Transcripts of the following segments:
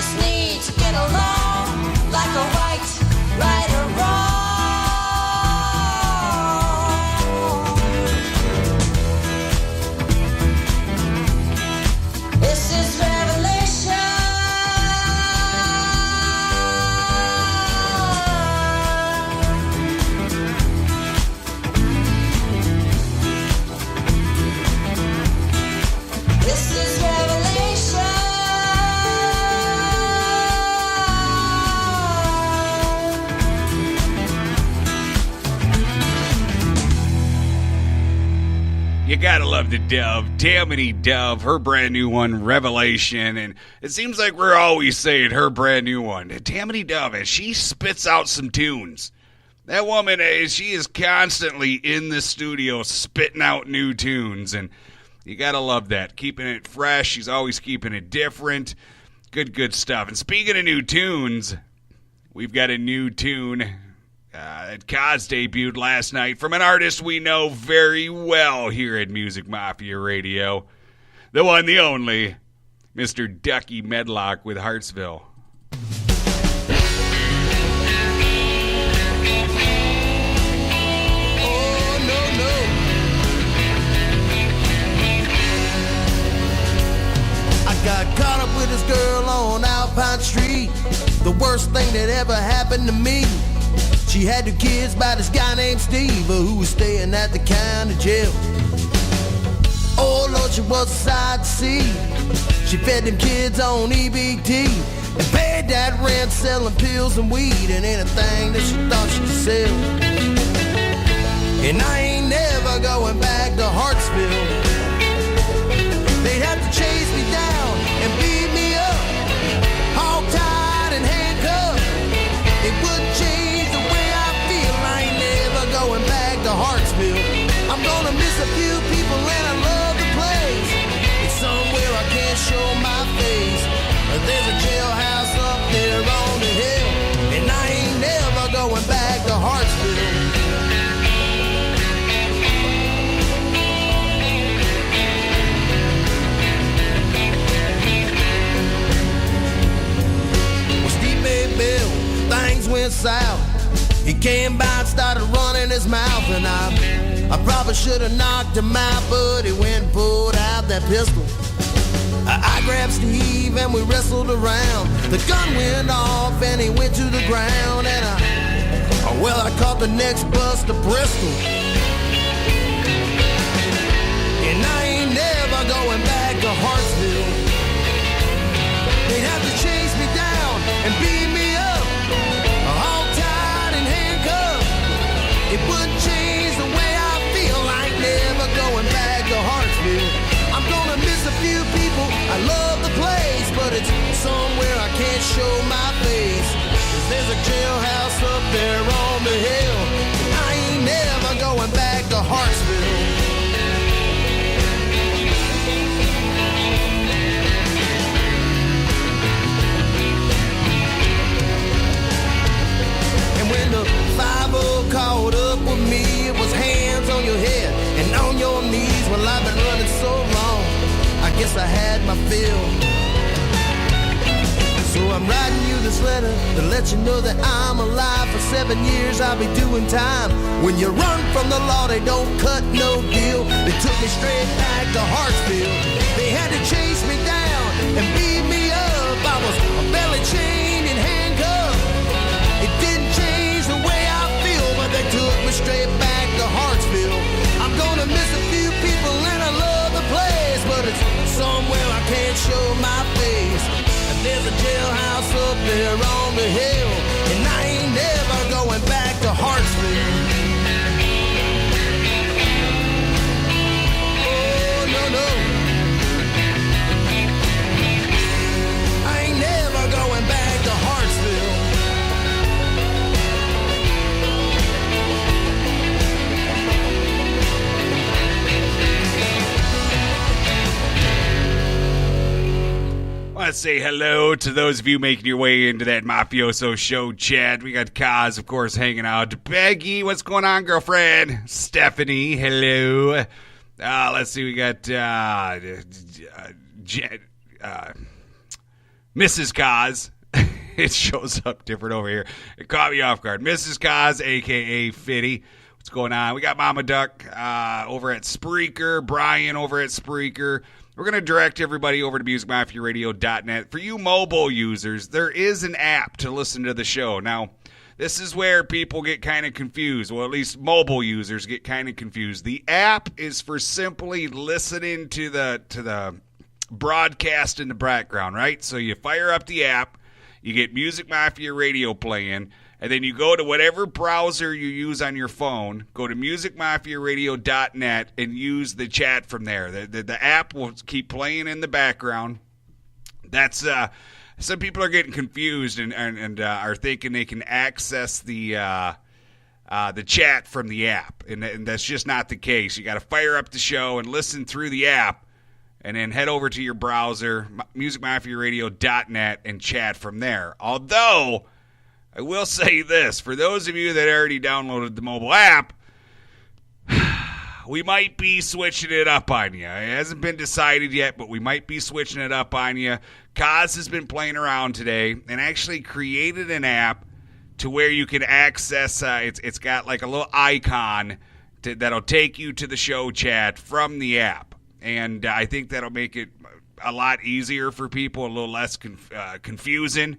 just need to get along like a right or wrong. This is revelation. This is revelation. You gotta love the Dove, Tammany Dove, her brand new one, Revelation, and it seems like we're always saying her brand new one. Tammany Dove, and she spits out some tunes. That woman, she is constantly in the studio spitting out new tunes, and you gotta love that. Keeping it fresh, she's always keeping it different. Good stuff. And speaking of new tunes, we've got a new tune that Kaz debuted last night from an artist we know very well here at Music Mafia Radio. The one, the only, Mr. Ducky Medlock with Hartsville. Oh, no. I got caught up with this girl on Alpine Street. The worst thing that ever happened to me. She had 2 kids by this guy named Steve, who was staying at the county jail. Oh Lord, she was a sight to see. She fed them kids on EBT and paid that rent selling pills and weed and anything that she thought she could sell. And I ain't never going back to Hartsville. They'd have to chase me down and beat me up, hog tied and handcuffed. It wouldn't change the way I feel. I ain't never going back to Hartsville. I'm gonna miss a few people and I love the place. It's somewhere I can't show my face. There's a jailhouse up there on the hill, and I ain't never going back to Hartsville. Things went south. He came by and started running his mouth, and I probably should have knocked him out, but he went and pulled out that pistol. I grabbed Steve and we wrestled around. The gun went off and he went to the ground, and I caught the next bus to Bristol. And I ain't never going back to Hartsville. They'd have to chase me down and beat me up, all tied and handcuffed. It wouldn't change the way I feel. I ain't never going back to Hartsville. I'm gonna miss a few people. I love the place, but it's somewhere I can't show my face. 'Cause there's a jailhouse up there on the hill. I ain't never going back to Hartsville. When the 5-0 caught up with me, it was hands on your head and on your knees. Well, I've been running so long, I guess I had my fill. So I'm writing you this letter to let you know that I'm alive. For 7 years I'll be doing time. When you run from the law, they don't cut no deal. They took me straight back to Hartsville. They had to chase me down and beat me up. I was belly chained and handcuffed. It didn't change the way I feel, but they took me straight back to Hartsville. I'm gonna miss a few people and I love the place, but it's somewhere I can't show my face. And there's a jailhouse up there on the hill, and I ain't never going back to Hartsville. Oh, no. I ain't never going back to Hartsville. I want to say hello to those of you making your way into that Mafioso show chat. We got Kaz, of course, hanging out. Peggy, what's going on, girlfriend? Stephanie, hello. Let's see, we got Mrs. Kaz. It shows up different over here. It caught me off guard. Mrs. Kaz, a.k.a. Fitty. What's going on? We got Mama Duck over at Spreaker, Brian over at Spreaker. We're going to direct everybody over to musicmafiaradio.net. For you mobile users, there is an app to listen to the show. Now, this is where people get kind of confused. Well, at least mobile users get kind of confused. The app is for simply listening to the broadcast in the background, right? So you fire up the app, you get Music Mafia Radio playing, and then you go to whatever browser you use on your phone, go to musicmafiaradio.net and use the chat from there. The app will keep playing in the background. That's some people are getting confused and are thinking they can access the chat from the app, and that's just not the case. You got to fire up the show and listen through the app, and then head over to your browser, musicmafiaradio.net, and chat from there. Although, I will say this, for those of you that already downloaded the mobile app, we might be switching it up on you. It hasn't been decided yet, but we might be switching it up on you. Kaz has been playing around today and actually created an app to where you can access, it's got like a little icon that'll take you to the show chat from the app. And I think that'll make it a lot easier for people, a little less confusing.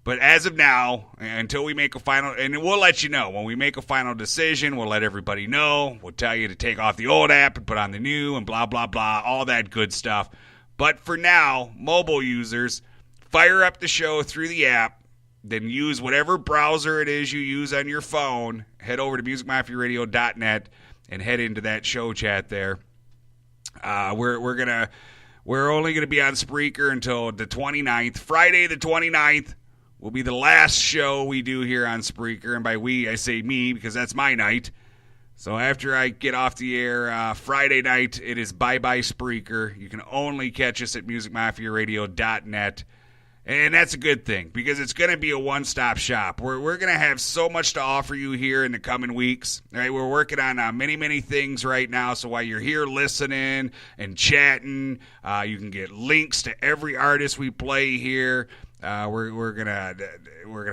But as of now, until we make a final, and we'll let you know. When we make a final decision, we'll let everybody know. We'll tell you to take off the old app and put on the new and blah, blah, blah, all that good stuff. But for now, mobile users, fire up the show through the app, then use whatever browser it is you use on your phone, head over to musicmafiaradio.net and head into that show chat there. We're only gonna be on Spreaker until the 29th. Friday the 29th will be the last show we do here on Spreaker, and by we I say me because that's my night. So after I get off the air Friday night, it is bye-bye Spreaker. You can only catch us at musicmafiaradio.net. And that's a good thing because it's going to be a one-stop shop. We're going to have so much to offer you here in the coming weeks. All right, we're working on many, many things right now. So while you're here listening and chatting, you can get links to every artist we play here. We're gonna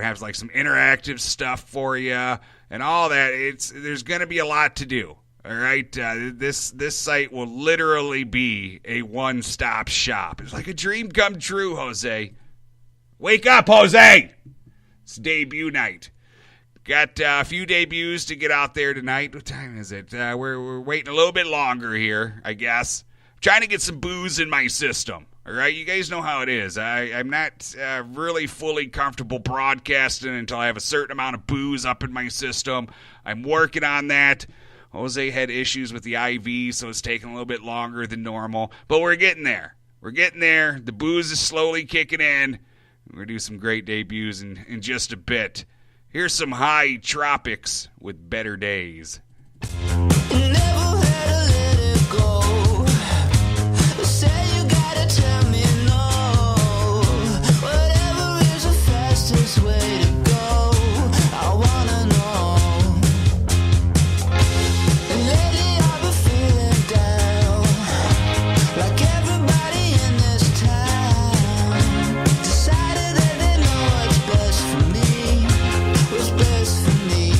have like some interactive stuff for you and all that. There's going to be a lot to do. All right, this site will literally be a one-stop shop. It's like a dream come true, Jose. Wake up, Jose! It's debut night. Got a few debuts to get out there tonight. What time is it? We're waiting a little bit longer here, I guess. I'm trying to get some booze in my system. All right, you guys know how it is. I'm not really fully comfortable broadcasting until I have a certain amount of booze up in my system. I'm working on that. Jose had issues with the IV, so it's taking a little bit longer than normal. But we're getting there. We're getting there. The booze is slowly kicking in. We're going to do some great debuts in just a bit. Here's some High Tropics with Better Days. Best for me.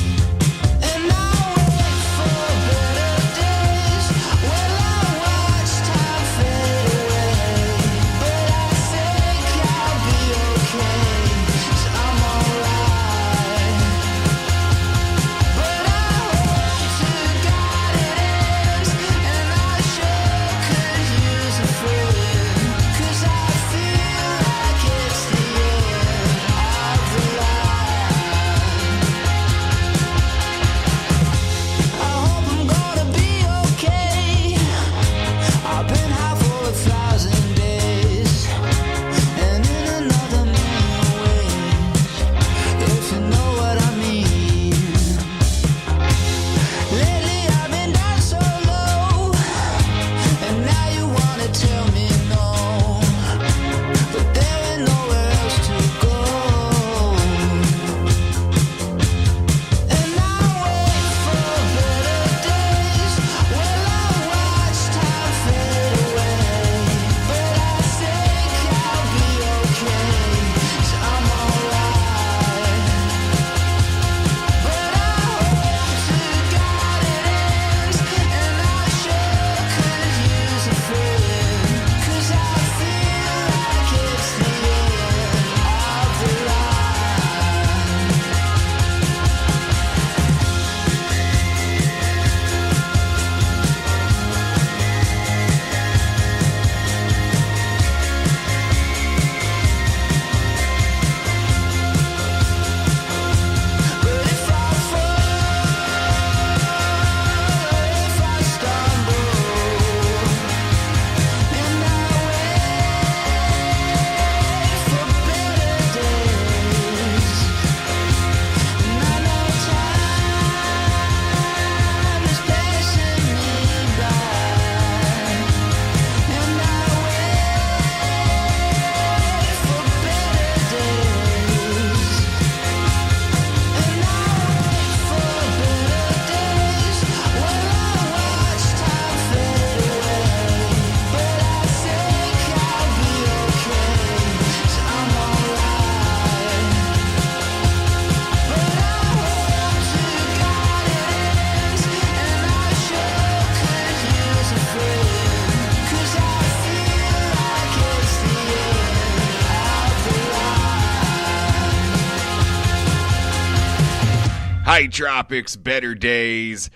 High Tropics, Better Days.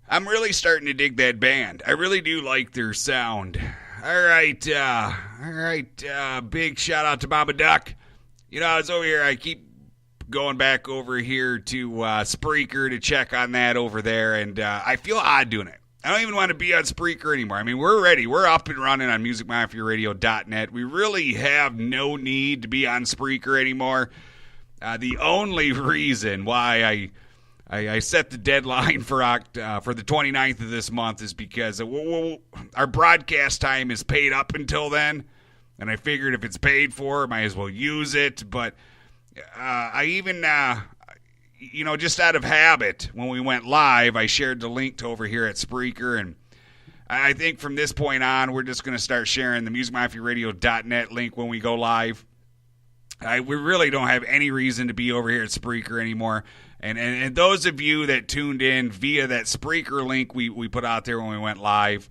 I'm really starting to dig that band. I really do like their sound. All right, big shout out to Mama Duck. You know, I was over here, I keep going back over here to Spreaker to check on that over there, and I feel odd doing it. I don't even want to be on Spreaker anymore. I mean, we're ready. We're up and running on MusicMafiaRadio.net. We really have no need to be on Spreaker anymore. The only reason why I set the deadline for the 29th of this month is because our broadcast time is paid up until then, and I figured if it's paid for, I might as well use it. But I even, just out of habit, when we went live, I shared the link to over here at Spreaker, and I think from this point on, we're just going to start sharing the MusicMafiaRadio.net link when we go live. We really don't have any reason to be over here at Spreaker anymore. And those of you that tuned in via that Spreaker link we put out there when we went live,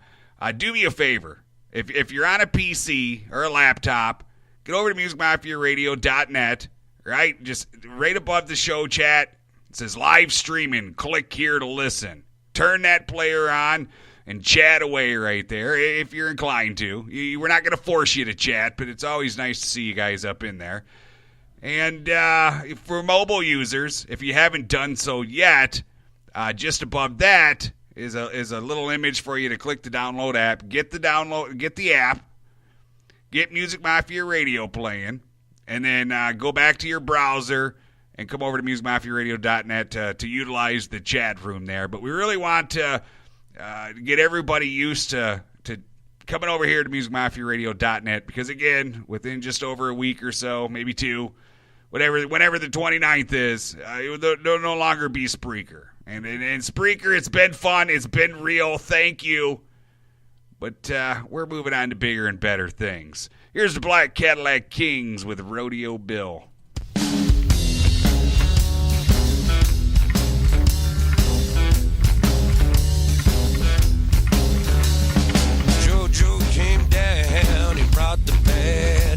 do me a favor. If you're on a PC or a laptop, get over to MusicMafiaRadio.net, right? Just right above the show chat, it says live streaming. Click here to listen. Turn that player on and chat away right there if you're inclined to. We're not going to force you to chat, but it's always nice to see you guys up in there. And for mobile users, if you haven't done so yet, just above that is a little image for you to click the download app. Get the app, get Music Mafia Radio playing, and then go back to your browser and come over to MusicMafiaRadio.net to utilize the chat room there. But we really want to get everybody used to coming over here to MusicMafiaRadio.net because, again, within just over a week or so, maybe two, whenever the 29th is, it will no longer be Spreaker. And Spreaker, it's been fun. It's been real. Thank you. But we're moving on to bigger and better things. Here's the Black Cadillac Kings with Rodeo Bill. Joe came down, he brought the band.